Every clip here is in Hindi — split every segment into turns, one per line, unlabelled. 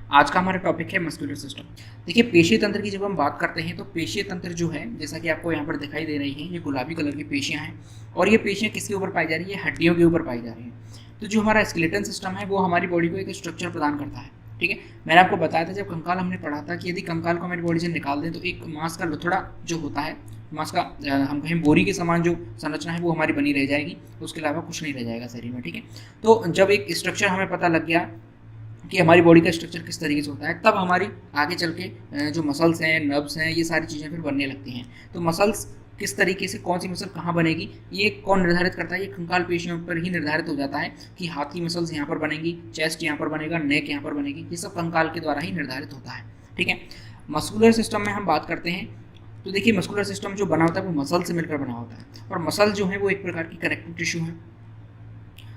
आज का हमारा टॉपिक है मस्कुलर सिस्टम। देखिए, पेशीय तंत्र की जब हम बात करते हैं तो पेशीय तंत्र जो है, जैसा कि आपको यहाँ पर दिखाई दे रही है, ये गुलाबी कलर की पेशियाँ हैं और ये पेशियाँ किसके ऊपर पाई जा रही है? हड्डियों के ऊपर पाई जा रही है। तो जो हमारा स्केलेटन सिस्टम है वो हमारी बॉडी को एक स्ट्रक्चर प्रदान करता है। ठीक है, मैंने आपको बताया था जब कंकाल हमने पढ़ा था कि यदि कंकाल को हमारी बॉडी से निकाल दें तो एक मांस का लुथड़ा जो होता है, मांस का हम कहें बोरी के समान जो संरचना है वो हमारी बनी रह जाएगी, उसके अलावा कुछ नहीं रह जाएगा शरीर में। ठीक है, तो जब एक स्ट्रक्चर हमें पता लग गया कि हमारी बॉडी का स्ट्रक्चर किस तरीके से होता है, तब हमारी आगे चल के जो मसल्स हैं, नर्व्स हैं, ये सारी चीज़ें फिर बनने लगती हैं। तो मसल्स किस तरीके से, कौन सी मसल कहाँ बनेगी, ये कौन निर्धारित करता है? ये कंकाल पेशियों पर ही निर्धारित हो जाता है कि हाथ की मसल्स यहाँ पर बनेगी, चेस्ट यहाँ पर बनेगा, नेक यहाँ पर बनेगी, ये सब कंकाल के द्वारा ही निर्धारित होता है। ठीक है, मस्कुलर सिस्टम में हम बात करते हैं तो देखिए, मस्कुलर सिस्टम जो बना होता है वो मसल से मिलकर बना होता है और मसल जो है वो एक प्रकार की कनेक्टिव टिश्यू है।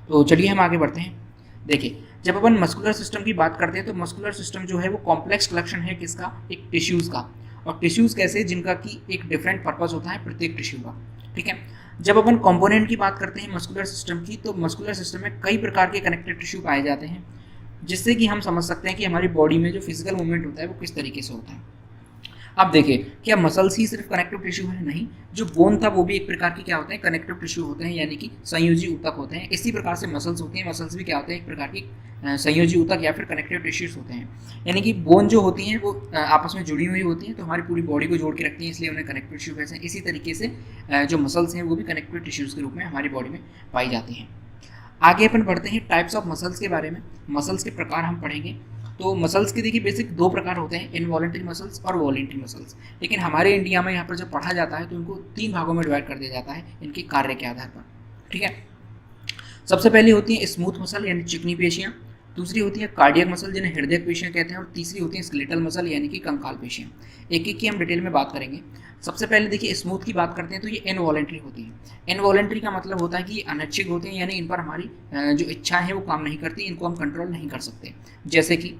तो चलिए हम आगे बढ़ते हैं। देखिए, जब अपन मस्कुलर सिस्टम की बात करते हैं तो मस्कुलर सिस्टम जो है वो कॉम्प्लेक्स कलेक्शन है किसका? एक टिश्यूज़ का। और टिश्यूज़ कैसे? जिनका कि एक डिफरेंट पर्पस होता है प्रत्येक टिश्यू का। ठीक है, जब अपन कंपोनेंट की बात करते हैं मस्कुलर सिस्टम की, तो मस्कुलर सिस्टम में कई प्रकार के कनेक्टेड टिश्यू पाए जाते हैं, जिससे कि हम समझ सकते हैं कि हमारी बॉडी में जो फिजिकल मूवमेंट होता है वो किस तरीके से होता है। अब देखिए, क्या मसल्स ही सिर्फ कनेक्टिव टिश्यू है? नहीं, जो बोन था वो भी एक प्रकार की क्या होते हैं? कनेक्टिव टिश्यू होते हैं, यानी कि संयोजी ऊतक होते हैं। इसी प्रकार से मसल्स होती हैं, मसल्स भी क्या होते हैं? एक प्रकार की संयोजी ऊतक या फिर कनेक्टिव टिश्यूज होते हैं। यानी कि बोन जो होती हैं वो आपस में जुड़ी हुई होती हैं, तो हमारी पूरी बॉडी को जोड़ के रखती हैं, इसलिए उन्हें कनेक्टिव टिश्यू कहते हैं। इसी तरीके से जो मसल्स हैं वो भी कनेक्टिव टिश्यूज के रूप में हमारी बॉडी में पाई जाती हैं। आगे अपन बढ़ते हैं टाइप्स ऑफ मसल्स के बारे में। मसल्स के प्रकार हम पढ़ेंगे। तो मसल्स के देखिए बेसिक दो प्रकार होते हैं, इनवॉलेंट्री मसल्स और वॉलेंट्री मसल्स। लेकिन हमारे इंडिया में यहाँ पर जब पढ़ा जाता है तो इनको तीन भागों में डिवाइड कर दिया जाता है इनके कार्य के आधार पर। ठीक है, सबसे पहली होती है स्मूथ मसल यानी चिकनी पेशियाँ, दूसरी होती है कार्डियक मसल जिन्हें हृदय पेशियाँ कहते हैं, और तीसरी होती है स्केलेटल मसल यानी कि कंकाल पेशियाँ। एक एक की हम डिटेल में बात करेंगे। सबसे पहले देखिए, स्मूथ की बात करते हैं तो ये इनवॉलेंट्री होती है। इनवॉलेंट्री का मतलब होता है कि ये अनैच्छिक होते हैं, यानी इन पर हमारी जो इच्छाएं हैं वो काम नहीं करती, इनको हम कंट्रोल नहीं कर सकते। जैसे कि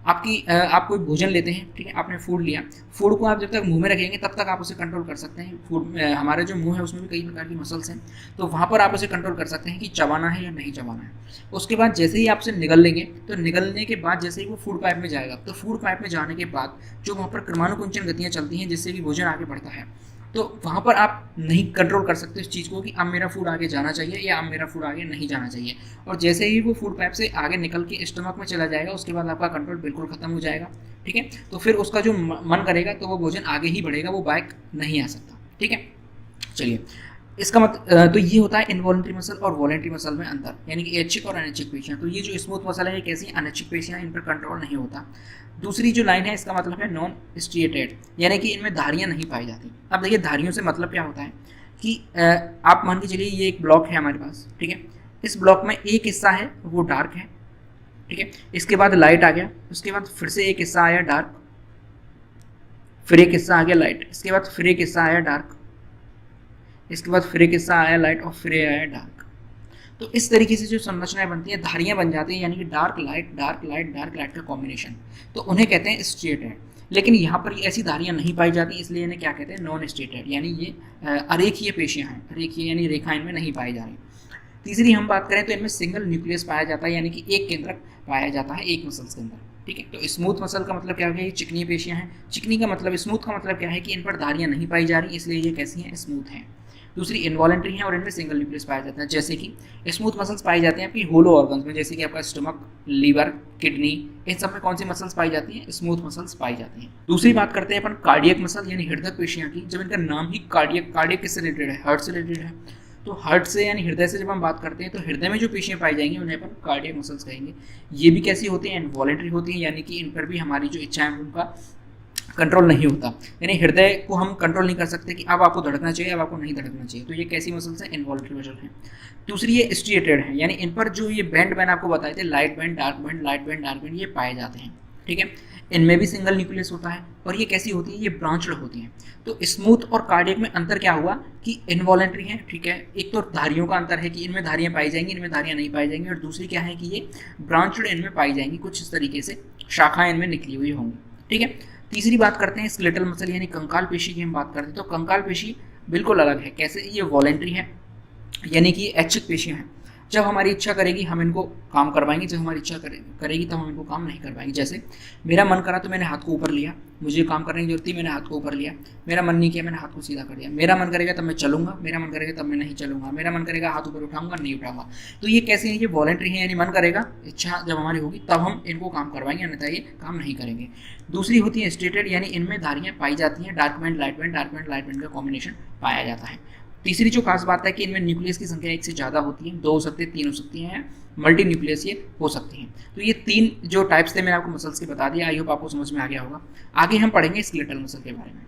आप कोई भोजन लेते हैं, ठीक है, आपने फूड लिया, फूड को आप जब तक मुंह में रखेंगे तब तक आप उसे कंट्रोल कर सकते हैं। फूड हमारे जो मुंह है उसमें भी कई प्रकार की मसल्स हैं, तो वहाँ पर आप उसे कंट्रोल कर सकते हैं कि चबाना है या नहीं चबाना है। उसके बाद जैसे ही आप उसे निगल लेंगे, तो निगलने के बाद जैसे ही वो फूड पाइप में जाएगा, तो फूड पाइप में जाने के बाद जो वहाँ पर क्रमानुकुंचन गतियाँ चलती हैं जिससे कि भोजन आगे बढ़ता है, तो वहाँ पर आप नहीं कंट्रोल कर सकते इस चीज़ को कि अब मेरा फूड आगे जाना चाहिए या अब मेरा फूड आगे नहीं जाना चाहिए। और जैसे ही वो फूड पाइप से आगे निकल के स्टमक में चला जाएगा, उसके बाद आपका कंट्रोल बिल्कुल खत्म हो जाएगा। ठीक है, तो फिर उसका जो मन करेगा तो वो भोजन आगे ही बढ़ेगा, वो बैक नहीं आ सकता। ठीक है, चलिए, इसका तो ये होता है इनवॉलेंट्री मसल और वॉलेंट्री मसल में अंतर, यानी कि ऐच्छिक और अनैच्छिक पेशियाँ। तो ये जो स्मूथ मसल है ये कैसी अनैच्छिक पेशियाँ, इन पर कंट्रोल नहीं होता। दूसरी जो लाइन है इसका मतलब है नॉन स्ट्रिएटेड, यानी कि इनमें धारियाँ नहीं पाई जाती। अब देखिए, धारियों से मतलब क्या होता है कि आप मान के चलिए ये एक ब्लॉक है हमारे पास, ठीक है, इस ब्लॉक में एक हिस्सा है वो डार्क है, ठीक है, इसके बाद लाइट आ गया, उसके बाद फिर से एक हिस्सा आया डार्क, फिर एक हिस्सा आ गया लाइट, इसके बाद फिर एक हिस्सा आया डार्क, इसके बाद फिर एक हिस्सा आया लाइट और फिर आया डार्क। तो इस तरीके से जो संरचनाएं बनती हैं, धारियां बन जाती हैं, यानी कि dark light dark light dark light का कॉम्बिनेशन, तो उन्हें कहते हैं स्ट्रिएटेड। लेकिन यहाँ पर ऐसी धारियां नहीं पाई जाती, इसलिए इन्हें क्या कहते हैं? नॉन स्ट्रिएटेड, यानी ये अरेखीय पेशियां हैं, अरेखीय यानी रेखा इनमें नहीं पाई जा रही। तीसरी हम बात करें तो इनमें सिंगल न्यूक्लियस पाया जाता है, यानी कि एक केंद्रक पाया जाता है एक मसल्स के अंदर। ठीक है, तो स्मूथ मसल का मतलब क्या हो गया? ये चिकनी पेशियां हैं। चिकनी का मतलब, स्मूथ का मतलब क्या है कि इन पर धारियां नहीं पाई जा रही, इसलिए ये कैसी हैं? स्मूथ हैं। दूसरी इनवॉलेंट्री है और इनमें सिंगल न्यूक्लियस पाया जाता है। जैसे कि स्मूथ मसल्स पाई जाती हैं आपकी होलो ऑर्गन्स में, जैसे कि आपका स्टमक, लीवर, किडनी, इन सब में कौन सी मसल्स पाई जाती हैं? स्मूथ मसल्स पाई जाती हैं। दूसरी बात करते हैं अपन कार्डियक मसल यानी हृदय पेशियां की। जब इनका नाम ही कार्डियक, कार्डियक किससे रिलेटेड है? हार्ट से रिलेटेड है, तो हार्ट से यानी हृदय से जब हम बात करते हैं तो हृदय में जो पेशियां पाई जाएंगी उन्हें अपन कार्डियक मसल्स कहेंगे। ये भी कैसी होती हैं? इनवॉलेंट्री होती हैं, यानी कि इन पर भी हमारी जो इच्छाएं उनका कंट्रोल नहीं होता, यानी हृदय को हम कंट्रोल नहीं कर सकते कि अब आपको धड़कना चाहिए, अब आपको नहीं धड़कना चाहिए। तो ये कैसी मसल्स हैं? इनवॉलेंट्री मसल हैं। दूसरी ये स्ट्रिएटेड है, यानी इन पर जो ये बैंड मैंने आपको बताए थे, light band, dark band, light band, dark band, ये पाए जाते हैं। ठीक है, इनमें भी सिंगल न्यूक्लियस होता है और ये कैसी होती है? ये ब्रांच्ड होती हैं। तो स्मूथ और कार्डियक में अंतर क्या हुआ कि इनवॉलेंट्री है, ठीक है, एक तो धारियों का अंतर है कि इनमें धारियां पाई जाएंगी, इनमें धारियां नहीं पाई जाएंगी, और दूसरी क्या है कि ये ब्रांच्ड इनमें पाई जाएंगी, कुछ इस तरीके से शाखाएं इनमें निकली हुई होंगी। ठीक है, तीसरी बात करते हैं स्केलेटल मसल यानी कंकाल पेशी की हम बात करते हैं। तो कंकाल पेशी बिल्कुल अलग है। कैसे? ये वॉलेंट्री है, यानी कि ऐच्छिक पेशियां हैं, जब हमारी इच्छा करेगी हम इनको काम करवाएंगे, जब हमारी इच्छा करेगी तब हम इनको काम नहीं करवाएंगे। जैसे मेरा मन करा तो मैंने हाथ को ऊपर लिया, मुझे काम करने की जरूरत थी, मैंने हाथ को ऊपर लिया। मेरा मन नहीं किया, मैंने हाथ को सीधा कर दिया। मेरा मन करेगा तब मैं चलूंगा, मेरा मन करेगा तब मैं नहीं चलूंगा। मेरा मन करेगा हाथ ऊपर उठाऊंगा, नहीं उठाऊंगा। तो ये कैसे है, ये वॉलंटरी है, यानी मन करेगा, इच्छा जब हमारी होगी तब हम इनको काम करवाएंगे, अन्यथा ये काम नहीं करेंगे। दूसरी होती है स्टेटेड, यानी इनमें धारियाँ पाई जाती हैं, dark band light band, dark band light band का कॉम्बिनेशन पाया जाता है। तीसरी जो खास बात है कि इनमें न्यूक्लियस की संख्या एक से ज़्यादा होती है, 2 हो सकती है, 3 हो सकती हैं, मल्टी न्यूक्लियस ये हो सकती हैं। तो ये 3 जो टाइप्स थे मैंने आपको मसल्स के बता दिया, आई होप आपको समझ में आ गया होगा। आगे हम पढ़ेंगे स्केलेटल मसल के बारे में।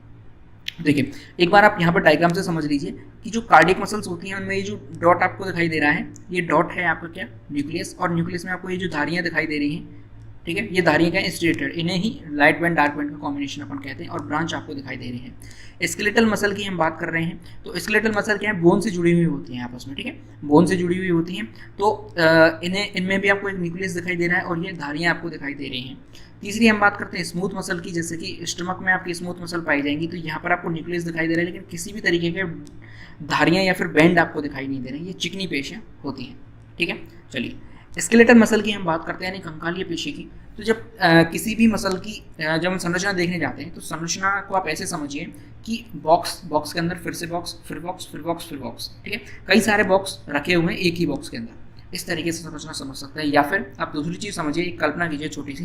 देखिए एक बार आप यहाँ पर डायग्राम से समझ लीजिए कि जो कार्डियक मसल्स होती हैं उनमें ये जो डॉट आपको दिखाई दे रहा है, ये डॉट है आपका क्या, न्यूक्लियस, और न्यूक्लियस में आपको ये जो धारियाँ दिखाई दे रही हैं, ठीक है, ये धारियाँ क्या है, स्ट्रेटेड, इन्हें ही लाइट बैंड डार्क बैंड का कॉम्बिनेशन अपन कहते हैं, और ब्रांच आपको दिखाई दे रही है। स्केलेटल मसल की हम बात कर रहे हैं, तो स्केलेटल मसल क्या है, बोन से जुड़ी हुई होती हैं आपस में, ठीक है, बोन से जुड़ी हुई होती हैं। तो इनमें भी आपको एक न्यूक्लियस दिखाई दे रहा है और ये धारियाँ आपको दिखाई दे रही हैं। तीसरी हम बात करते हैं स्मूथ मसल की, जैसे कि स्टमक में आपकी स्मूथ मसल पाई जाएंगी, तो यहाँ पर आपको न्यूक्लियस दिखाई दे रहा है, लेकिन किसी भी तरीके के धारियाँ या फिर बैंड आपको दिखाई नहीं दे रहे, ये चिकनी पेशियाँ होती हैं, ठीक है। चलिए स्केलेटल मसल की हम बात करते हैं, यानी कंकालीय पेशी की। तो जब किसी भी मसल की जब हम संरचना देखने जाते हैं तो संरचना को आप ऐसे समझिए कि बॉक्स के अंदर फिर से बॉक्स, फिर बॉक्स, फिर बॉक्स, फिर बॉक्स, ठीक है, कई सारे बॉक्स रखे हुए हैं एक ही बॉक्स के अंदर, इस तरीके से संरचना समझ सकते हैं। या फिर आप दूसरी चीज़ समझिए, एक कल्पना कीजिए छोटी सी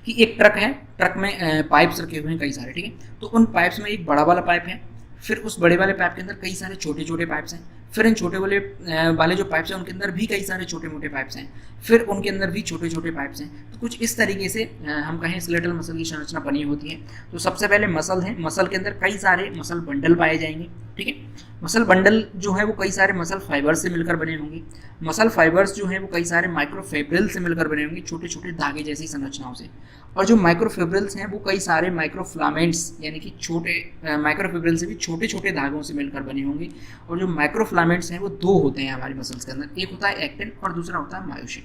कि एक ट्रक है, ट्रक में पाइप्स रखे हुए हैं कई सारे, ठीक है, तो उन पाइप्स में एक बड़ा वाला पाइप है, फिर उस बड़े वाले पाइप के अंदर कई सारे छोटे छोटे पाइप्स हैं, फिर इन छोटे वाले जो पाइप्स हैं उनके अंदर भी कई सारे छोटे मोटे पाइप्स हैं, फिर उनके अंदर भी छोटे छोटे पाइप्स हैं। तो कुछ इस तरीके से हम कहें स्केलेटल मसल की संरचना बनी होती है। तो सबसे पहले मसल है, मसल के अंदर कई सारे मसल बंडल पाए जाएंगे, ठीक है। मसल बंडल जो है वो कई सारे मसल फाइबर्स से मिलकर बने होंगे। मसल फाइबर्स जो है वो कई सारे माइक्रोफिब्रिल से मिलकर बने होंगे, छोटे छोटे धागे जैसी संरचनाओं से। और जो माइक्रोफिब्रिल्स हैं वो कई सारे माइक्रोफ्लामेंट्स, यानी कि छोटे माइक्रोफिब्रिल से भी छोटे छोटे धागों से मिलकर बने होंगे। और जो माइक्रोफ्लामेंट्स हैं वो 2 होते हैं हमारी मसल्स के अंदर, एक होता है एक्टिन और दूसरा होता है मायोसिन,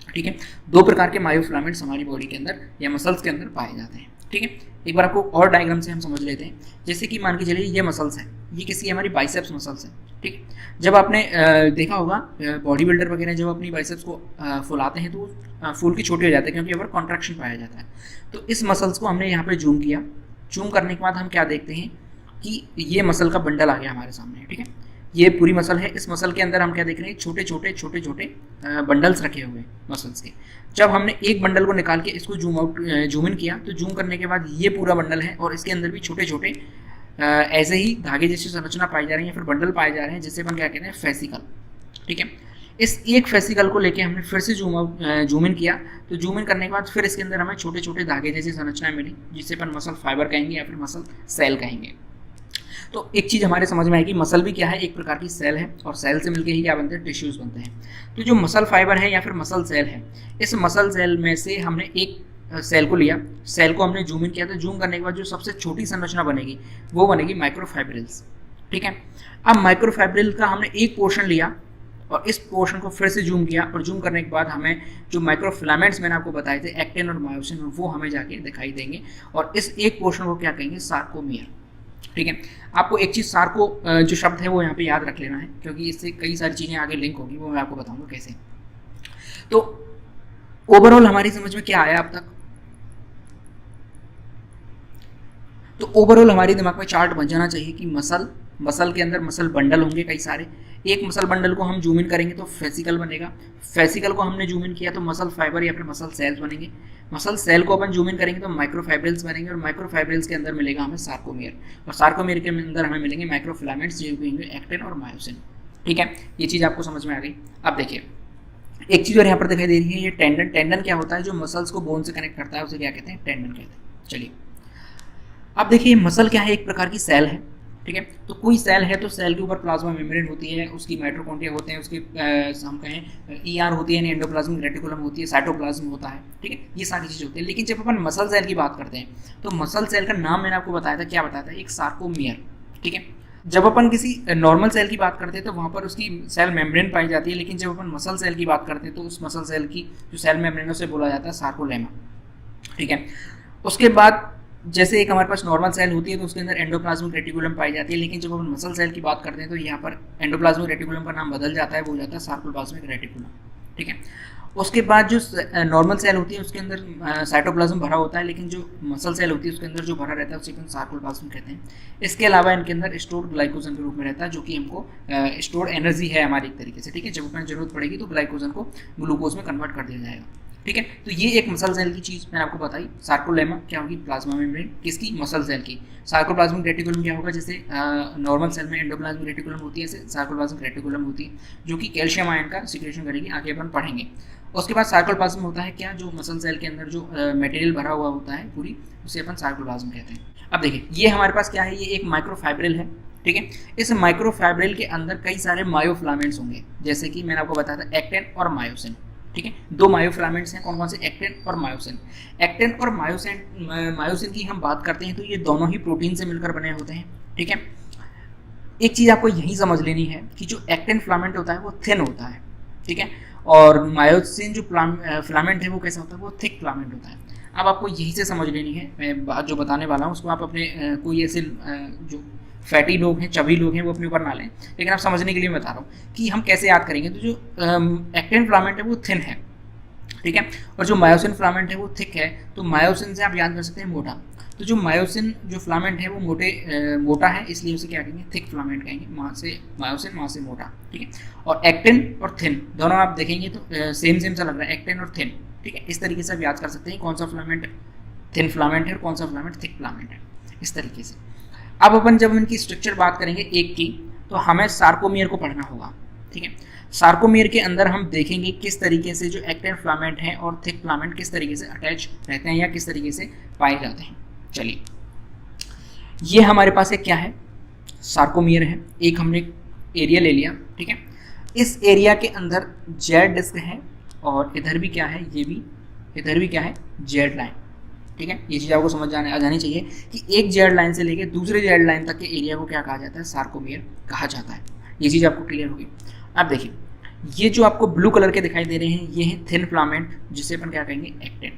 ठीक है। 2 प्रकार के मायोफ्लामेंट्स हमारी बॉडी के अंदर या मसल्स के अंदर पाए जाते हैं, ठीक है। एक बार आपको और डायग्राम से हम समझ लेते हैं। जैसे कि मान के चलिए ये मसल्स है, ये किसी हमारी बाइसेप्स मसल्स है, ठीक है। जब आपने देखा होगा बॉडी बिल्डर वगैरह जब अपनी बाइसेप्स को फुलाते हैं तो फूल के छोटे हो जाते हैं, क्योंकि यहाँ पर कॉन्ट्रैक्शन पाया जाता है। तो इस मसल्स को हमने यहाँ पर जूम किया, जूम करने के बाद हम क्या देखते हैं कि ये मसल का बंडल आ गया हमारे सामने, ठीक है। ये पूरी मसल है, इस मसल के अंदर हम क्या देख रहे हैं, छोटे छोटे बंडल्स रखे हुए मसल्स के। जब हमने एक बंडल को निकाल के इसको जूम इन किया, तो जूम करने के बाद ये पूरा बंडल है और इसके अंदर भी छोटे छोटे ऐसे ही धागे जैसी संरचना पाई जा रही है, फिर बंडल पाए जा रहे हैं, जिससे अपन क्या कहते हैं, फेसिकल, ठीक है। इस एक फेसिकल को लेके हमने फिर से जूम इन किया, तो जूम इन करने के बाद फिर इसके अंदर हमें छोटे छोटे धागे जैसी संरचनाएं मिली, जिससे अपन मसल फाइबर कहेंगे या फिर मसल सेल कहेंगे। तो एक चीज़ हमारे समझ में आएगी, मसल भी क्या है, एक प्रकार की सेल है, और सेल से मिलके ही क्या बनते हैं, टिश्यूज बनते हैं। तो जो मसल फाइबर है या फिर मसल सेल है, इस मसल सेल में से हमने एक सेल को लिया, सेल को हमने जूम इन किया, तो जूम करने के बाद जो सबसे छोटी संरचना बनेगी वो बनेगी माइक्रोफाइब्रिल्स, ठीक है। अब माइक्रोफाइब्रिल का हमने एक पोर्शन लिया और इस पोर्शन को फिर से जूम किया, और जूम करने के बाद हमें जो माइक्रोफिलामेंट्स मैंने आपको बताए थे, एक्टिन और मायोसिन, वो हमें जाके दिखाई देंगे, और इस एक पोर्शन को क्या कहेंगे, सार्कोमियर, ठीक है। आपको एक चीज़ सार्को जो शब्द है वो यहाँ पे याद रख लेना है, क्योंकि इससे कई सारी चीज़ें आगे लिंक होगी, वो मैं आपको बताऊंगा कैसे। तो ओवरऑल हमारी समझ में क्या आया अब तक, तो ओवरऑल हमारे दिमाग में चार्ट बन जाना चाहिए कि मसल के अंदर मसल बंडल होंगे कई सारे। एक मसल बंडल को हम जूम इन करेंगे तो फेसिकल बनेगा, फेसिकल को हमने जूम इन किया तो मसल फाइबर या फिर मसल सेल्स बनेंगे, मसल सेल को अपन जूम इन करेंगे तो माइक्रोफाइब्रिल्स बनेंगे, और माइक्रोफाइब्रिल्स के अंदर मिलेगा हमें सार्कोमियर, और सार्कोमियर के अंदर हमें मिलेंगे माइक्रोफिलामेंट्स, जो होंगे एक्टिन और मायोसिन, ठीक है। ये चीज़ आपको समझ में आ गई। अब देखिए एक चीज़ और यहाँ पर दिखाई दे रही है, ये टेंडन। टेंडन क्या होता है, जो मसल्स को बोन से कनेक्ट करता है उसे क्या कहते हैं, टेंडन कहते हैं। चलिए अब देखिए मसल क्या है, एक प्रकार की सेल है, ठीक है। तो कोई सेल है तो सेल के ऊपर प्लाज्मा मेम्ब्रेन होती है, उसकी माइटोकॉन्ड्रिया होते हैं, उसके हम कहें ईआर होती है, एंडोप्लाज्मिक रेटिकुलम होती है, साइटोप्लाज्म होता है, ठीक है, ये सारी चीज़ें होती है। लेकिन जब अपन मसल सेल की बात करते हैं तो मसल सेल का नाम मैंने आपको बताया था, क्या बताया था, एक सार्कोमियर, ठीक है। जब अपन किसी नॉर्मल सेल की बात करते हैं तो वहाँ पर उसकी सेल मेम्ब्रेन पाई जाती है, लेकिन जब अपन मसल सेल की बात करते हैं तो उस मसल सेल की जो सेल मेम्ब्रेन है उसे बोला जाता है सार्कोलेमा, ठीक है। उसके बाद जैसे एक हमारे पास नॉर्मल सेल होती है तो उसके अंदर एंडोप्लाज्मिक रेटिकुलम पाई जाती है, लेकिन जब हम मसल सेल की बात करते हैं तो यहाँ पर एंडोप्लाज्मिक रेटिकुलम का नाम बदल जाता है, वो हो जाता है सार्कोप्लाज्मिक रेटिकुलम। ठीक है, उसके बाद जो नॉर्मल सेल होती है उसके अंदर साइटोप्लाज्म भरा होता है, लेकिन जो मसल सेल होती है उसके अंदर जो भरा रहता है उसे हम सार्कोप्लाज्म कहते हैं। इसके अलावा इनके अंदर स्टोर्ड ग्लाइकोजन के रूप में रहता है, जो कि हमको स्टोर्ड एनर्जी है हमारी एक तरीके से। ठीक है, जब अपनी जरूरत पड़ेगी तो ग्लाइकोजन को ग्लूकोज में कन्वर्ट कर दिया जाएगा। ठीक है, तो ये एक मसल सेल की चीज़ मैंने आपको बताई। सार्कोलेमा क्या होगी? प्लाज्मा मेम्ब्रेन, किसकी? मसल सेल की। सार्कोप्लाज्मिक रेटिकुलम क्या होगा? जैसे नॉर्मल सेल में एंडोप्लाज्मिक रेटिकुलम होती है, ऐसे सार्कोप्लाज्मिक रेटिकुलम होती है, जो कि कैल्शियम आयन का सिक्रेशन करेगी, आगे अपन पढ़ेंगे। उसके बाद सार्कोप्लाज्म होता है क्या? जो मसल सेल के अंदर जो मटेरियल भरा हुआ होता है पूरी, उसे अपन सार्कोप्लाज्म कहते हैं। अब देखिए, ये हमारे पास क्या है? ये एक माइक्रोफाइब्रिल है। ठीक है, इस माइक्रोफाइब्रिल के अंदर कई सारे मायोफिलामेंट्स होंगे, जैसे कि मैंने आपको बताया था एक्टिन और मायोसिन। ठीक है, दो मायोफिलामेंट्स हैं, कौन कौन से? एक्टिन और मायोसिन। एक्टिन और मायोसिन की हम बात करते हैं तो ये दोनों ही प्रोटीन से मिलकर बने होते हैं। ठीक है, एक चीज़ आपको यही समझ लेनी है कि जो एक्टिन फिलामेंट होता है वो थिन होता है। ठीक है, और मायोसिन जो फिलामेंट है वो कैसा होता है? वो थिक फिलामेंट होता है। अब आपको यही से समझ लेनी है, मैं बात जो बताने वाला हूँ उसको आप अपने कोई ऐसे जो फैटी लोग हैं, चबी लोग हैं, वो अपने ऊपर ना लें, लेकिन आप समझने के लिए बता रहा हूँ कि हम कैसे याद करेंगे। तो जो एक्टिन फिलामेंट है वो थिन है। ठीक है, और जो मायोसिन फिलामेंट है वो थिक है। तो मायोसिन से आप याद कर सकते हैं मोटा। तो जो मायोसिन जो फिलामेंट है वो मोटा है, इसलिए उसे क्या कहेंगे? थिक फिलामेंट कहेंगे। वहाँ से मायोसिन, वहाँ से मोटा। ठीक है, और एक्टिन और थिन दोनों आप देखेंगे तो सेम सा लग रहा है, एक्टिन और थिन। ठीक है, इस तरीके से आप याद कर सकते हैं कौन सा फिलामेंट थिन फिलामेंट है और कौन सा फिलामेंट थिक फिलामेंट है, इस तरीके से। अब अपन जब इनकी स्ट्रक्चर बात करेंगे एक की, तो हमें सार्कोमियर को पढ़ना होगा। ठीक है, सार्कोमियर के अंदर हम देखेंगे किस तरीके से जो एक्टिन फिलामेंट हैं और थिक फिलामेंट किस तरीके से अटैच रहते हैं या किस तरीके से पाए जाते हैं। चलिए, ये हमारे पास एक क्या है? सार्कोमियर है। एक हमने एरिया ले लिया। ठीक है, इस एरिया के अंदर जेड डिस्क है और इधर भी क्या है? ये भी, इधर भी क्या है? Z line. ठीक है, ये चीज़ आपको समझ आ जानी चाहिए कि एक जेड लाइन से लेकर दूसरे जेड लाइन तक के एरिया को क्या कहा जाता है? सार्कोमियर कहा जाता है। ये चीज़ आपको क्लियर होगी। अब देखिए, ये जो आपको ब्लू कलर के दिखाई दे रहे हैं ये हैं थिन फिलामेंट, जिसे अपन क्या कहेंगे? एक्टिन।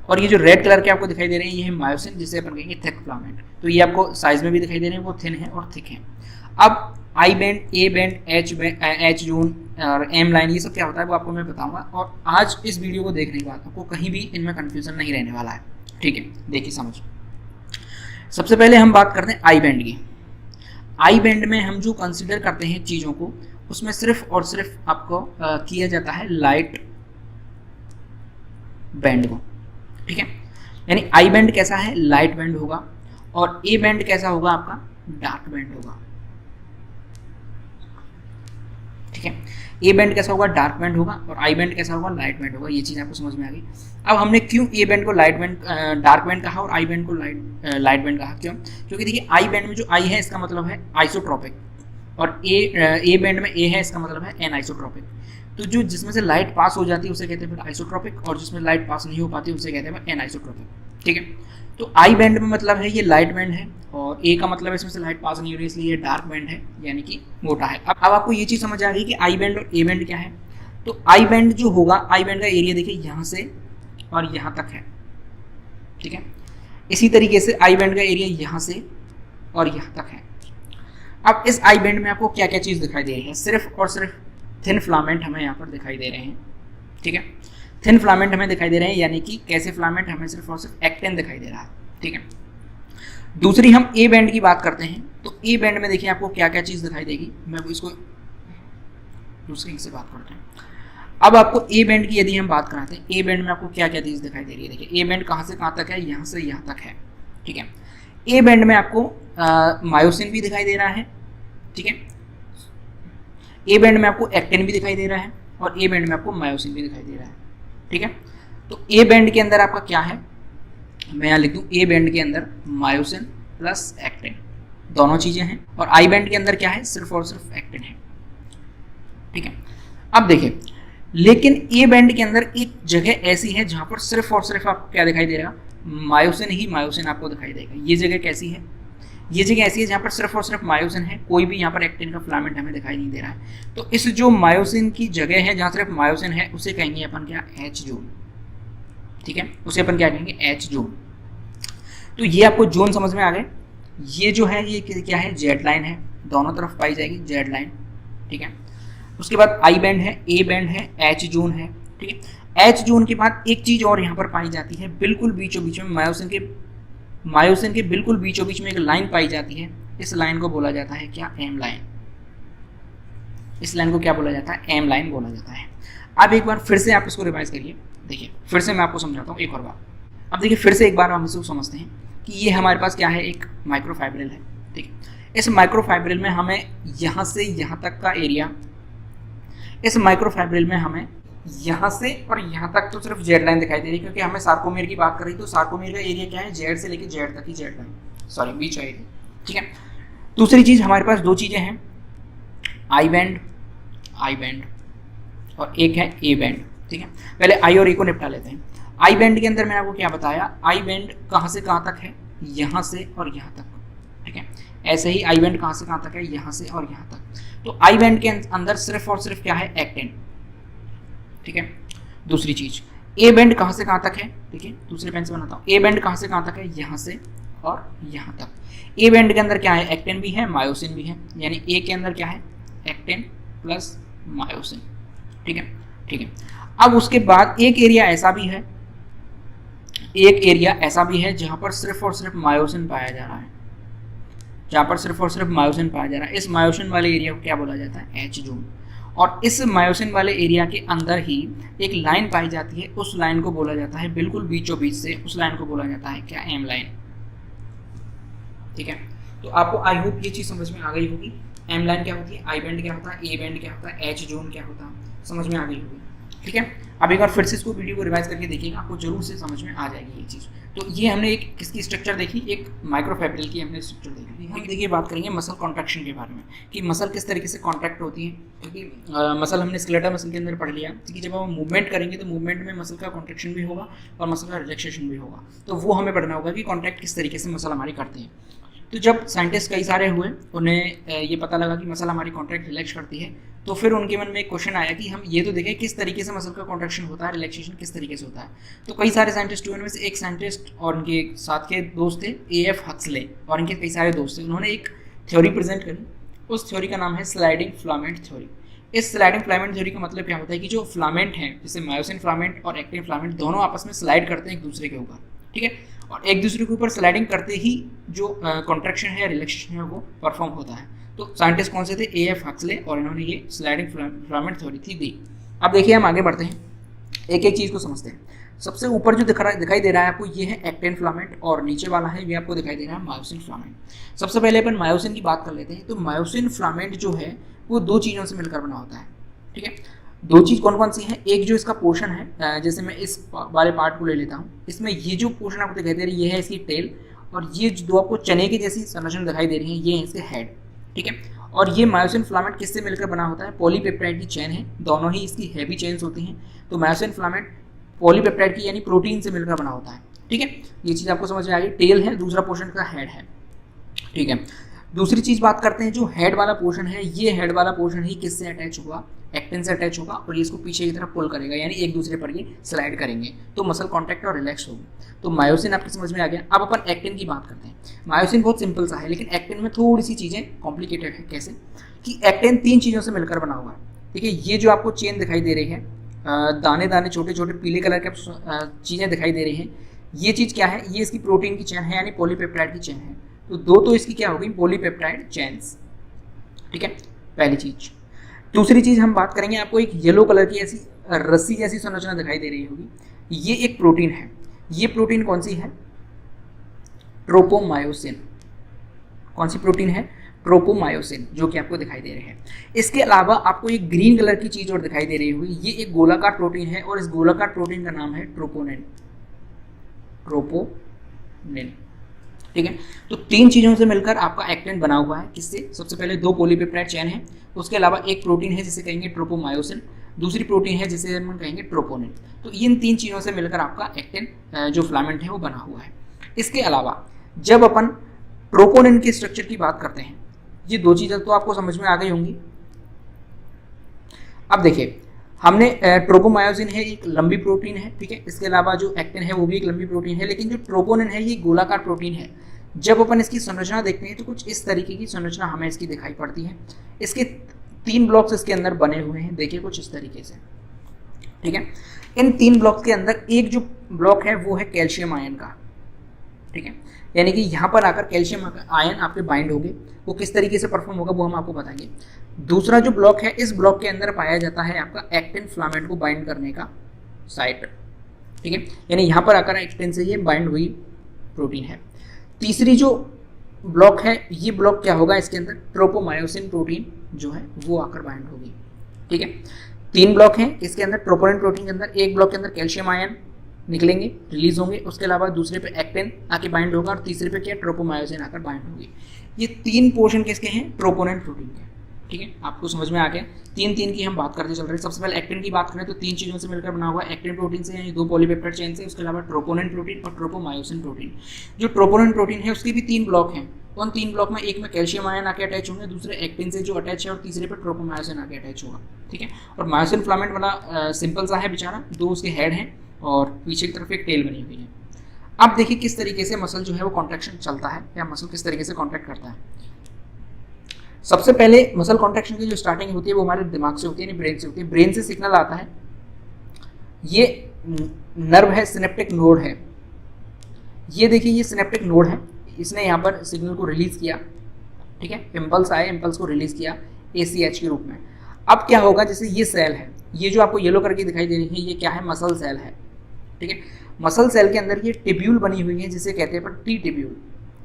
और ये जो रेड कलर के आपको दिखाई दे रहे हैं ये है मायोसिन, जिसे अपन कहेंगे थिक फिलामेंट। तो ये आपको साइज में भी दिखाई दे रहे हैं, वो थिन है और थिक है। अब I band, A band, H zone और एम लाइन, ये सब क्या होता है वो आपको मैं बताऊंगा। और आज इस वीडियो को देखने के बाद आपको कहीं भी इनमें कन्फ्यूजन नहीं रहने वाला है। ठीक है, देखिए समझ। सबसे पहले हम बात करते हैं आई बैंड की। आई बैंड में हम जो कंसिडर करते हैं चीज़ों को, उसमें सिर्फ और सिर्फ आपको किया जाता है लाइट बैंड को। ठीक है, यानी आई बैंड कैसा है? लाइट बैंड होगा। और ए बैंड कैसा होगा? आपका डार्क बैंड होगा। ठीक है, ए बैंड कैसा होगा? डार्क बैंड होगा। और आई बैंड कैसा होगा? लाइट बैंड होगा। ये चीज़ आपको समझ में आ गई। अब हमने क्यों ए बैंड को लाइट बैंड, डार्क बैंड कहा और आई बैंड को लाइट बैंड कहा? क्यों? क्योंकि देखिए, आई बैंड में जो आई है इसका मतलब है आइसोट्रोपिक, और ए बैंड में ए है इसका मतलब है एनआइसोट्रोपिक। तो जो जिसमें से लाइट पास हो जाती है उसे कहते हैं फिर आइसोट्रोपिक, और जिसमें लाइट पास नहीं हो पाती उसे कहते हैं एनआइसोट्रोपिक। ठीक है, तो आई बैंड में मतलब है ये लाइट बैंड है, और ए का मतलब है इसमें से लाइट पास नहीं हो रही, इसलिए ये डार्क बैंड है, यानी कि मोटा है। अब आपको ये चीज़ समझ आ गई कि आई बैंड और ए बैंड क्या है। तो आई बैंड जो होगा, आई बैंड का एरिया देखिए यहाँ से और यहाँ तक है। ठीक है, इसी तरीके से आई बैंड का एरिया यहाँ से और यहाँ तक है। अब इस आई बैंड में आपको क्या क्या चीज़ दिखाई दे रही है? सिर्फ और सिर्फ थिन फिलामेंट हमें यहाँ पर दिखाई दे रहे हैं। ठीक है, थिन फिलामेंट हमें दिखाई दे रहे हैं, यानी कि कैसे फिलामेंट? हमें सिर्फ और सिर्फ एक्टिन दिखाई दे रहा है। ठीक है, दूसरी हम ए बैंड की बात करते हैं। तो ए बैंड में देखिए आपको क्या क्या चीज़ दिखाई देगी। मैं इसको दूसरी से बात करते हैं। अब आपको ए बैंड की यदि हम बात कराते हैं, ए बैंड में आपको क्या क्या चीज़ दिखाई दे रही है? देखिए, ए बैंड कहाँ से कहाँ तक है? यहाँ से यहाँ तक है। ठीक है, ए बैंड में आपको मायोसिन भी दिखाई दे रहा है। ठीक है, ए बैंड में आपको एक्टिन भी दिखाई दे रहा है, और ए बैंड में आपको मायोसिन भी दिखाई दे रहा है। ठीक है, तो ए बैंड के अंदर आपका क्या है? मैं यहाँ लिख दूँ, ए बैंड के अंदर मायोसिन प्लस एक्टिन दोनों चीज़ें हैं, और आई बैंड के अंदर क्या है? सिर्फ और सिर्फ एक्टिन है। ठीक है, अब देखिए, लेकिन ए बैंड के अंदर एक जगह ऐसी है जहाँ पर सिर्फ और सिर्फ आपको क्या दिखाई देगा? मायोसिन ही मायोसिन आपको दिखाई देगा। ये जगह कैसी है? ये जगह ऐसी है जहाँ पर सिर्फ और सिर्फ मायोसिन है, कोई भी यहाँ पर एक्टिन का फिलामेंट हमें दिखाई नहीं दे रहा है। तो इस जो मायोसिन की जगह है जहाँ सिर्फ मायोसिन है उसे कहेंगे अपन क्या? H zone. ठीक है, उसे अपन क्या कहेंगे? H zone. तो ये आपको जोन समझ में आ गए। ये जो है ये क्या है, जेड लाइन है, दोनों तरफ पाई जाएगी जेड लाइन, ठीक है। उसके बाद आई बैंड है, ए बैंड है, एच जोन है, ठीक है। एच जोन के बाद एक चीज और यहाँ पर पाई जाती है, बिल्कुल बीचों बीच में मायोसिन के बिल्कुल बीचों बीच में एक लाइन पाई जाती है। इस लाइन को बोला जाता है क्या, एम लाइन। इस लाइन को क्या बोला जाता है, एम लाइन बोला जाता है। अब एक बार फिर से आप इसको रिवाइज करिए, देखिए फिर से मैं आपको समझाता हूँ एक और बार। अब देखिए फिर से एक बार हम इसको समझते हैं कि ये हमारे पास क्या है, एक माइक्रोफाइब्रिल है, ठीक है। इस माइक्रोफाइब्रिल में हमें यहाँ से यहाँ तक का एरिया, इस माइक्रोफाइब्रिल में हमें यहाँ से और यहाँ तक तो सिर्फ जेड लाइन दिखाई दे रही है, क्योंकि हमें सार्कोमेर की बात कर रही, तो सार्कोमेर का एरिया क्या है, जेड से लेकर जेड तक की जेड लाइन, सॉरी बीच का एरिया, ठीक है। दूसरी चीज हमारे पास दो चीजें हैं, आई बैंड और एक है ए बैंड, ठीक है। पहले आई और ए को निपटा लेते हैं। आई बैंड के अंदर मैंने आपको क्या बताया, आई बैंड कहाँ से कहाँ तक है, यहाँ से और यहाँ तक, ठीक है। ऐसे ही आई बैंड कहाँ से कहाँ तक है, यहाँ से और यहाँ तक। तो आई बैंड के अंदर सिर्फ और सिर्फ क्या है, एक्टिन, ठीक है। दूसरी चीज ए बैंड कहाँ से कहाँ तक है, ठीक है, दूसरे पेन से बनाता हूँ। ए बैंड कहाँ से कहाँ तक है, यहाँ से और यहाँ तक। ए बैंड के अंदर क्या है, एक्टिन भी है, मायोसिन भी है, यानी ए के अंदर क्या है, एक्टिन प्लस मायोसिन, ठीक है, ठीक है। अब उसके बाद एक एरिया ऐसा भी है, एक एरिया ऐसा भी है जहां पर सिर्फ और सिर्फ मायोसिन पाया जा रहा है, जहां पर सिर्फ और सिर्फ मायोसिन पाया जा रहा है। इस मायोसिन वाले एरिया को क्या बोला जाता है, एच जोन। और इस मायोसिन वाले एरिया के अंदर ही एक लाइन पाई जाती है, उस लाइन को बोला जाता है बिल्कुल बीचों बीच से, उस लाइन को बोला जाता है क्या, एम लाइन, ठीक है। तो आपको आई होप ये चीज समझ में आ गई होगी। एम लाइन क्या होती है, आई बैंड क्या होता है, ए बैंड क्या होता है, एच जोन क्या होता है, समझ में आ गई होगी, ठीक है। अब एक बार फिर से इसको वीडियो को रिवाइज करके देखिएगा, आपको जरूर से समझ में आ जाएगी ये चीज़। तो ये हमने एक किसकी स्ट्रक्चर देखी, एक माइक्रोफाइब्रिल की हमने स्ट्रक्चर देखी। हम देखिए बात करेंगे मसल कॉन्ट्रैक्शन के बारे में, कि मसल किस तरीके से कॉन्ट्रैक्ट होती है, क्योंकि मसल हमने स्केलेटल मसल के अंदर पढ़ लिया, क्योंकि जब हम मूवमेंट करेंगे तो मूवमेंट में मसल का कॉन्ट्रैक्शन भी होगा और मसल का रिलैक्सेशन भी होगा। तो वो हमें पढ़ना होगा कि कॉन्ट्रैक्ट किस तरीके से मसल हमारी करती है। तो जब साइंटिस्ट कई सारे हुए, उन्हें ये पता लगा कि मसल हमारी कॉन्ट्रैक्ट रिलैक्स करती है, तो फिर उनके मन में एक क्वेश्चन आया कि हम ये तो देखें किस तरीके से मसल का कॉन्ट्रैक्शन होता है, रिलैक्सेशन किस तरीके से होता है। तो कई सारे साइंटिस्ट हुए, उनमें से एक साइंटिस्ट और उनके साथ के दोस्त थे A.F. हक्सले, और इनके कई सारे दोस्त थे। उन्होंने एक थ्योरी प्रेजेंट करी, उस थ्योरी का नाम है स्लाइडिंग फिलामेंट थ्योरी। इस स्लाइडिंग फिलामेंट थ्योरी का मतलब क्या होता है कि जो फिलामेंट है, जैसे मायोसिन फिलामेंट और एक्टिन फिलामेंट, दोनों आपस में स्लाइड करते हैं एक दूसरे के ऊपर, ठीक है। और एक दूसरे के ऊपर स्लाइडिंग करते ही जो कॉन्ट्रैक्शन है, रिलैक्सेशन है, वो परफॉर्म होता है। तो साइंटिस्ट कौन से थे, A.F. हक्सले, और इन्होंने ये स्लाइडिंग फिलामेंट थ्योरी थी दी। अब देखिए हम आगे बढ़ते हैं, एक एक चीज़ को समझते हैं। सबसे ऊपर जो दिखाई दे रहा है आपको, ये है एक्टिन फिलामेंट, और नीचे वाला है ये आपको दिखाई दे रहा है मायोसिन फिलामेंट। सबसे पहले अपन मायोसिन की बात कर लेते हैं। तो मायोसिन फिलामेंट जो है वो दो चीज़ों से मिलकर बना होता है, ठीक है। दो चीज़ कौन कौन सी है, एक जो इसका पोर्शन है, जैसे मैं इस वाले पार्ट को ले लेता हूँ, इसमें ये जो पोर्शन आपको दिखाई दे रही है ये है इसकी टेल, और ये दो आपको चने की जैसी संरचना दिखाई दे रही है, ये है इसके हेड, ठीक है। और ये मायोसिन फिलामेंट किससे मिलकर बना होता है, पॉलीपेप्टाइड की चेन है, दोनों ही इसकी हैवी चेन्स होती हैं। तो मायोसिन फिलामेंट पॉलीपेप्टाइड की यानी प्रोटीन से मिलकर बना होता है, ठीक है। ये चीज़ आपको समझ में आ गई। टेल है, दूसरा पोर्शन का हेड है, ठीक है। दूसरी चीज़ बात करते हैं, जो हेड वाला पोर्शन है, ये हेड वाला पोर्शन ही किससे अटैच होगा, एक्टिन से अटैच होगा, और ये इसको पीछे की तरफ पुल करेगा, यानी एक दूसरे पर ये स्लाइड करेंगे, तो मसल कॉन्टैक्ट और रिलैक्स होगी। तो मायोसिन आपकी समझ में आ गया। अब अपन एक्टिन की बात करते हैं। मायोसिन बहुत सिंपल सा है, लेकिन एक्टिन में थोड़ी सी चीज़ें कॉम्प्लिकेटेड है। कैसे कि एक्टिन तीन चीज़ों से मिलकर बना हुआ है, ठीक है। ये जो आपको चेन दिखाई दे रही है, दाने दाने छोटे छोटे पीले कलर के चीज़ें दिखाई दे रही हैं, ये चीज़ क्या है, ये इसकी प्रोटीन की चेन है, यानी पॉलीपेप्टाइड की चेन है। तो दो तो इसकी क्या होगी, पॉलीपेप्टाइड चेन्स, ठीक है, पहली चीज़। दूसरी चीज़ हम बात करेंगे, आपको एक येलो कलर की ऐसी रस्सी जैसी संरचना दिखाई दे रही होगी, ये एक प्रोटीन है। ये प्रोटीन कौन सी है, ट्रोपोमायोसिन। कौन सी प्रोटीन है, ट्रोपोमायोसिन, जो कि आपको दिखाई दे रहे हैं। इसके अलावा आपको एक ग्रीन कलर की चीज़ और दिखाई दे रही होगी, ये एक गोलाकार प्रोटीन है, और इस गोलाकार प्रोटीन का नाम है ट्रोपोनिन, ट्रोपोनिन, ठीक है। तो तीन चीज़ों से मिलकर आपका एक्टिन बना हुआ है, किससे, सबसे पहले दो पॉलीपेप्टाइड चेन है, उसके अलावा एक प्रोटीन है जिसे कहेंगे ट्रोपोमायोसिन, दूसरी प्रोटीन है जिसे हम कहेंगे ट्रोपोनिन। तो इन तीन चीज़ों से मिलकर आपका एक्टिन जो फिलामेंट है वो बना हुआ है। इसके अलावा जब अपन ट्रोपोनिन के स्ट्रक्चर की बात करते हैं, ये दो चीज़ें तो आपको समझ में आ गई होंगी। अब देखिए, हमने ट्रोपोमायोसिन है एक लंबी प्रोटीन है, ठीक है। इसके अलावा जो एक्टिन है वो भी एक लंबी प्रोटीन है, लेकिन जो ट्रोपोनिन है ये गोलाकार प्रोटीन है। जब अपन इसकी संरचना देखते हैं तो कुछ इस तरीके की संरचना हमें इसकी दिखाई पड़ती है। इसके 3 ब्लॉक्स इसके अंदर बने हुए हैं, देखिए कुछ इस तरीके से, ठीक है। इन 3 ब्लॉक्स के अंदर एक जो ब्लॉक है वो है कैल्शियम आयन का, ठीक है। यानी कि यहाँ पर आकर कैल्शियम आयन आपके बाइंड होंगे। वो किस तरीके से परफॉर्म होगा वो हम आपको बताएंगे। दूसरा जो ब्लॉक है, इस ब्लॉक के अंदर पाया जाता है आपका एक्टिन फिलामेंट को बाइंड करने का साइट, ठीक है। यानी यहाँ पर आकर एक्टिन से ये बाइंड हुई प्रोटीन है। तीसरी जो ब्लॉक है, ये ब्लॉक क्या होगा, इसके अंदर ट्रोपोमायोसिन प्रोटीन जो है वो आकर बाइंड होगी, ठीक है। 3 ब्लॉक हैं इसके अंदर, ट्रोपोनिन प्रोटीन के अंदर। एक ब्लॉक के अंदर कैल्शियम आयन निकलेंगे, रिलीज होंगे, उसके अलावा दूसरे पे एक्टिन आके बाइंड होगा और तीसरे पे क्या, ट्रोपोमायोसिन आकर बाइंड होगी। ये 3 पोर्शन किसके हैं, ट्रोपोनिन प्रोटीन के, ठीक है। आपको समझ में आ गया। 3 की हम बात करते चल रहे हैं। सबसे पहले एक्टिन की बात करें तो 3 चीज़ों से मिलकर बना हुआ है। एक्टिन प्रोटीन से, यानी 2 पॉलीपेप्टाइड चेन से, उसके अलावा ट्रोपोनिन प्रोटीन और ट्रोपोमायोसिन प्रोटीन। जो ट्रोपोनिन प्रोटीन है उसके भी 3 ब्लॉक हैं। उन 3 ब्लॉक में एक में कैल्शियम आयन आके अटैच होंगे, दूसरे एक्टिन से जो अटैच है, और तीसरे पर ट्रोपोमायोसिन आके अटैच होगा, ठीक है। और मायोसिन फिलामेंट वाला सिंपल सा है बेचारा, 2 उसके हेड हैं और पीछे की तरफ एक टेल बनी हुई है। अब देखिए किस तरीके से मसल जो है वो कॉन्ट्रैक्शन चलता है, या मसल किस तरीके से कॉन्ट्रैक्ट करता है। सबसे पहले मसल कॉन्ट्रैक्शन की जो स्टार्टिंग होती है वो हमारे दिमाग से होती है, ब्रेन से होती है। ब्रेन से सिग्नल आता है, ये नर्व है, सिनेप्टिक नोड है। ये देखिए ये सिनेप्टिक नोड है, इसने यहाँ पर सिग्नल को रिलीज किया, ठीक है। इम्पल्स आए, इम्पल्स को रिलीज किया ACH के रूप में। अब क्या होगा, जैसे ये सेल है, ये जो आपको येलो करके दिखाई दे रही है, ये क्या है, मसल सेल है, ठीक है। मसल सेल के अंदर ये टिब्यूल बनी हुई है जिसे कहते हैं टी टिब्यूल,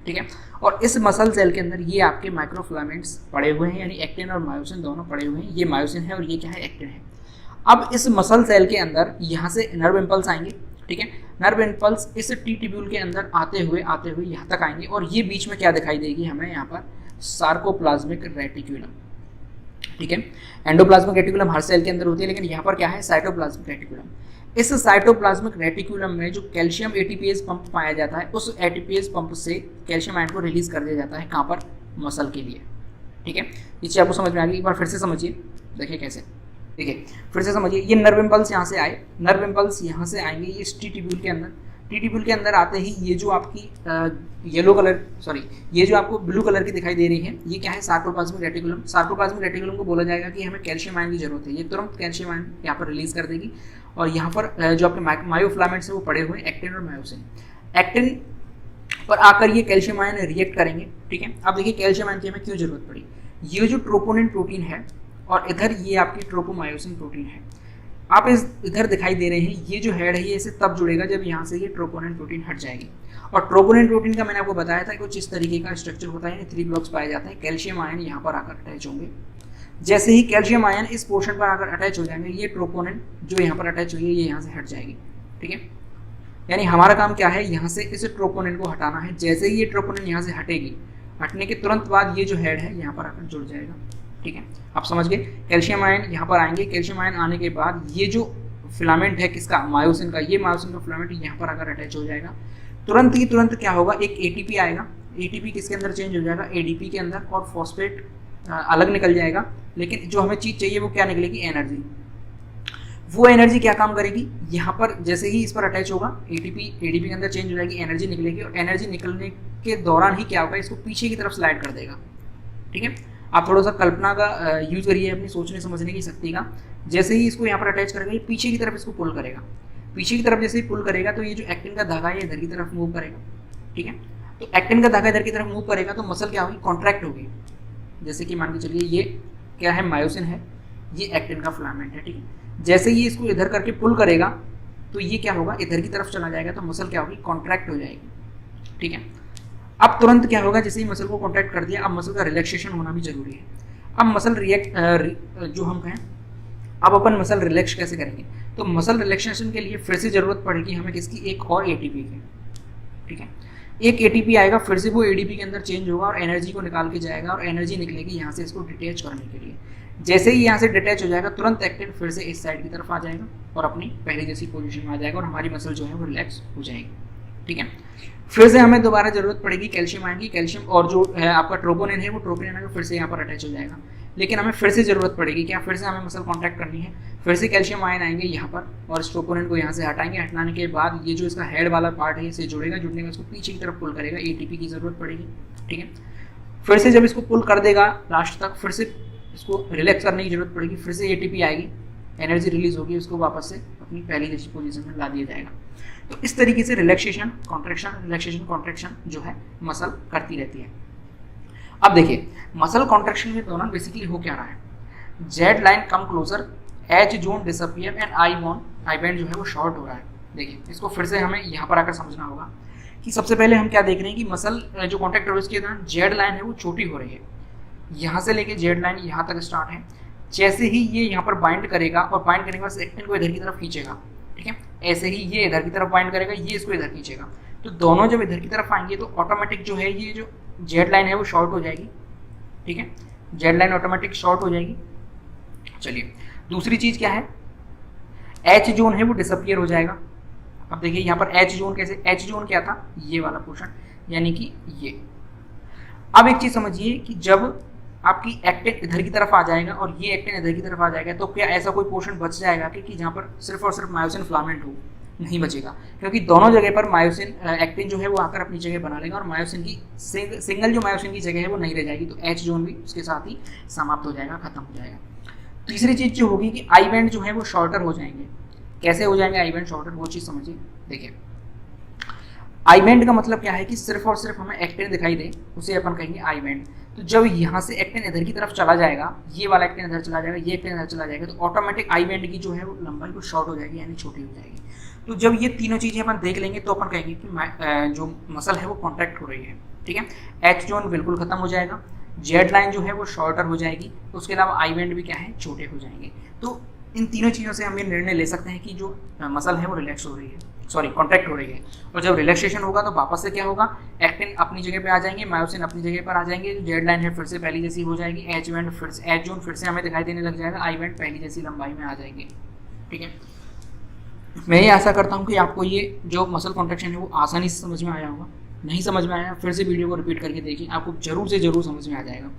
ठीक है। और इस मसल सेल के अंदर ये आपके माइक्रोफिलामेंट्स पड़े हुए हैं, यानी एक्टिन और मायोसिन दोनों पड़े हुए हैं। ये मायोसिन है और ये क्या है, एक्टिन है। अब इस मसल सेल के अंदर यहाँ से नर्व इम्पल्स आएंगे, ठीक है। नर्व इम्पल्स इस टी टिब्यूल के अंदर आते हुए यहाँ तक आएंगे, और ये बीच में क्या दिखाई देगी हमें, यहाँ पर सार्कोप्लाज्मिक रेटिकुलम, ठीक है। एंडोप्लाज्मिक रेटिकुलम हर सेल के अंदर होती है, लेकिन यहाँ पर क्या है, साइटोप्लाज्मिक रेटिकुलम। इस साइटोप्लाज्मिक रेटिकुलम में जो कैल्शियम ATPase पंप पाया जाता है, उस ATPase पंप से कैल्शियम आयन को रिलीज कर दिया जाता है, कहाँ पर, मसल के लिए, ठीक है। ये चीज़ आपको समझ में आ गई। एक बार फिर से समझिए, देखिए कैसे, ठीक है। फिर से समझिए, ये नर्व इम्पल्स यहाँ से आए, नर्व इम्पल्स यहाँ से आएंगे, ये टी टिब्यूल के अंदर। टी टिब्यूल के अंदर आते ही ये जो आपकी येलो कलर, सॉरी, ये जो आपको ब्लू कलर की दिखाई दे रही है, ये क्या है, सार्कोप्लाज्मिक रेटिकुलम। सार्कोप्लाज्मिक रेटिकुलम को बोला जाएगा कि हमें कैल्शियम आयन की जरूरत है, ये तुरंत कैल्शियम आयन यहाँ पर रिलीज कर देगी। और यहाँ पर जो आपके मायोफिलामेंट्स है वो पड़े हुए एक्टिन और मायोसिन। एक्टिन पर आकर ये कैल्शियम आयन रिएक्ट करेंगे, ठीक है। अब देखिए कैल्शियम आयन की हमें क्यों जरूरत पड़ी। ये जो ट्रोपोनिन प्रोटीन है और इधर ये आपकी ट्रोपोमायोसिन प्रोटीन है, आप इस इधर दिखाई दे रहे हैं, ये जो हेड है ये इससे तब जुड़ेगा जब यहाँ से ये ट्रोपोनिन प्रोटीन हट जाएगी। और ट्रोपोनिन प्रोटीन का मैंने आपको बताया था कुछ इस तरीके का स्ट्रक्चर होता है, 3 ब्लॉक्स पाए जाते हैं। कैल्शियम आयन यहाँ पर आकर अटैच होंगे। जैसे ही कैल्शियम आयन इस पोर्शन पर आकर अटैच हो जाएंगे, ये ट्रोपोनिन जो यहाँ पर अटैच हुई है ये यहाँ से हट जाएगी, ठीक है। यानी हमारा काम क्या है, यहाँ से इस ट्रोपोनिन को हटाना है। जैसे ही ये ट्रोपोनिन यहाँ से हटेगी, हटने के तुरंत बाद ये जो हेड है यहाँ पर आकर जुड़ जाएगा, ठीक है। आप समझ गए। कैल्शियम आयन यहाँ पर आएंगे, कैल्शियम आयन आने के बाद ये जो फिलामेंट है किसका, मायोसिन का, ये मायोसिन का फिलामेंट यहाँ पर आकर अटैच हो जाएगा। तुरंत ही तुरंत क्या होगा, एक ATP आएगा। ATP किसके अंदर चेंज हो जाएगा, ADP के अंदर, और फॉस्फेट अलग निकल जाएगा। लेकिन जो हमें चीज़ चाहिए वो क्या निकलेगी, एनर्जी। वो एनर्जी क्या काम करेगी, यहाँ पर जैसे ही इस पर अटैच होगा ADP के अंदर चेंज हो जाएगी, एनर्जी निकलेगी, और एनर्जी निकलने के दौरान ही क्या होगा, इसको पीछे की तरफ स्लाइड कर देगा, ठीक है। आप थोड़ा सा कल्पना का यूज करिए अपनी सोचने समझने की शक्ति का। जैसे ही इसको यहाँ पर अटैच करेगा, ये पीछे की तरफ इसको पुल करेगा। पीछे की तरफ जैसे ही पुल करेगा तो ये जो एक्टिन का धागा है इधर की तरफ मूव करेगा, ठीक है। तो एक्टिन का धागा इधर की तरफ मूव करेगा तो मसल क्या होगी, कॉन्ट्रैक्ट होगी। जैसे कि मान के चलिए ये क्या है, मायोसिन है, ये एक्टिन का फिलामेंट है, ठीक है। जैसे ही इसको इधर करके पुल करेगा तो ये क्या होगा, इधर की तरफ चला जाएगा, तो मसल क्या होगी, कॉन्ट्रैक्ट हो जाएगी, ठीक है। अब तुरंत क्या होगा, जैसे ही मसल को कॉन्ट्रैक्ट कर दिया, अब मसल का रिलैक्सेशन होना भी जरूरी है। अब मसल जो हम कहें, अब अपन मसल रिलैक्स कैसे करेंगे, तो मसल रिलैक्सेशन के लिए फिर से जरूरत पड़ेगी हमें किसकी, एक और ATP की, ठीक है। एक ATP आएगा, फिर से वो ADP के अंदर चेंज होगा और एनर्जी को निकाल के जाएगा, और एनर्जी निकलेगी यहाँ से इसको डिटैच करने के लिए। जैसे ही यहाँ से डिटैच हो जाएगा, तुरंत एक्टिन फिर से इस साइड की तरफ आ जाएगा और अपनी पहले जैसी पोजीशन में आ जाएगा, और हमारी मसल जो है वो रिलैक्स हो जाएगी, ठीक है। फिर से हमें दोबारा जरूरत पड़ेगी कैल्शियम आयन की। कैल्शियम और जो है आपका ट्रोपोनिन है, वो ट्रोपोनिन आएगा, फिर से यहाँ पर अटैच हो जाएगा। लेकिन हमें फिर से ज़रूरत पड़ेगी, क्या फिर से हमें मसल कॉन्ट्रैक्ट करनी है, फिर से कैल्शियम आयन आएंगे यहाँ पर और इस ट्रोपोनिन को यहाँ से हटाएंगे, हटाने के बाद ये जो इसका हेड वाला पार्ट है इसे जुड़ेगा, जुड़ने के इसको पीछे की तरफ पुल करेगा, एटीपी की ज़रूरत पड़ेगी, ठीक है। फिर से जब इसको पुल कर देगा लास्ट तक, फिर से इसको रिलैक्स करने की जरूरत पड़ेगी, फिर से एटीपी आएगी, एनर्जी रिलीज होगी, उसको वापस से अपनी पहली जैसी पोजीशन में ला दिया जाएगा। तो इस तरीके से रिलैक्सेशन कॉन्ट्रैक्शन जो है मसल करती रहती है। अब देखिए मसल कॉन्ट्रैक्शन के दौरान बेसिकली हो क्या रहा है, Z line come closer, H zone disappear and I band जो है वो शॉर्ट हो रहा है। देखिए इसको फिर से हमें यहाँ पर आकर समझना होगा कि सबसे पहले हम क्या देख रहे हैं कि मसल जो कॉन्टैक्ट है उसके दौरान जेड लाइन है वो छोटी हो रही है, यहाँ से लेके जेड लाइन यहाँ तक स्टार्ट है। जैसे ही ये यहाँ पर बाइंड करेगा और बाइंड करने के बाद एक्टिन को इधर की तरफ खींचेगा, ठीक है, ऐसे ही ये इधर की तरफ बाइंड करेगा, ये इसको इधर खींचेगा, तो दोनों जब इधर की तरफ आएंगे तो ऑटोमेटिक जो है ये जो जेड लाइन है वो शॉर्ट हो जाएगी, ठीक है, जेड लाइन ऑटोमेटिक शॉर्ट हो जाएगी। चलिए दूसरी चीज क्या है, एच जोन है वो डिसअपियर हो जाएगा। अब देखिए यहाँ पर एच जोन कैसे, एच जोन क्या था, ये वाला पोर्शन, यानी कि ये। अब एक चीज समझिए कि जब आपकी एक्टिन इधर की तरफ आ जाएगा और ये एक्टिन इधर की तरफ आ जाएगा तो क्या ऐसा कोई पोर्शन बच जाएगा कि जहाँ पर सिर्फ और सिर्फ मायोसिन फिलामेंट हो, नहीं बचेगा, क्योंकि दोनों जगह पर मायोसिन एक्टिन जो है वो आकर अपनी जगह बना लेगा और मायोसिन की सिंगल जो मायोसिन की जगह है वो नहीं रह जाएगी, तो एच जोन भी उसके साथ ही समाप्त हो जाएगा, खत्म हो जाएगा। तीसरी चीज जो होगी कि आई बैंड जो है वो शॉर्टर हो जाएंगे। कैसे हो जाएंगे आई बैंड शॉर्टर, वो चीज समझिए। देखिए आई बैंड का मतलब क्या है कि सिर्फ और सिर्फ हमें एक्टिन दिखाई दे उसे अपन कहेंगे आई बैंड। तो जब यहाँ से एक्टिन इधर की तरफ चला जाएगा, ये वाला एक्टिन इधर चला जाएगा, ये एक्टिन इधर चला जाएगा, तो ऑटोमेटिक आई बैंड की जो है वो लंबाई वो शॉर्ट हो जाएगी, यानी छोटी हो जाएगी। तो जब ये तीनों चीजें अपन देख लेंगे तो अपन कहेंगे कि जो मसल है वो कॉन्ट्रैक्ट हो रही है, ठीक है। एच जोन बिल्कुल खत्म हो जाएगा, जेड लाइन जो है वो शॉर्टर हो जाएगी, उसके अलावा आई बैंड भी क्या है, छोटे हो जाएंगे। तो इन तीनों चीज़ों से हम ये निर्णय ले सकते हैं कि जो मसल है वो रिलैक्स हो रही है, सॉरी कॉन्ट्रैक्ट हो रही है। और जब रिलैक्सेशन होगा तो वापस से क्या होगा, एक्टिन अपनी जगह पे आ जाएंगे, मायोसिन अपनी जगह पर आ जाएंगे, जेड लाइन है फिर से पहली जैसी हो जाएगी, एच जोन फिर से हमें दिखाई देने लग जाएगा, आई बैंड पहली जैसी लंबाई में आ जाएंगे, ठीक है। मैं ये आशा करता हूँ कि आपको ये जो मसल कॉन्ट्रैक्शन है वो आसानी से समझ में आया होगा। नहीं समझ में आया फिर से वीडियो को रिपीट करके देखिए, आपको जरूर से जरूर समझ में आ जाएगा।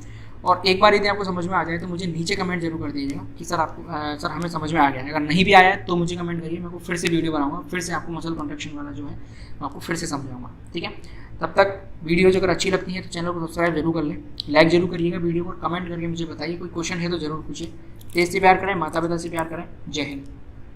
और एक बार यदि आपको समझ में आ जाए तो मुझे नीचे कमेंट जरूर कर दीजिएगा कि सर आपको सर हमें समझ में आ गया है। अगर नहीं भी आया है तो मुझे कमेंट करिए, मैं को फिर से वीडियो बनाऊंगा, फिर से आपको मसल कॉन्ट्रैक्शन वाला जो है आपको फिर से समझाऊंगा, ठीक है। तब तक वीडियो अगर अच्छी लगती है तो चैनल को सब्सक्राइब जरूर कर लें, लाइक जरूर करिएगा वीडियो को, कमेंट करके मुझे बताइए, कोई क्वेश्चन है तो जरूर पूछिए। देश से प्यार करें, माता पिता से प्यार करें। जय हिंद।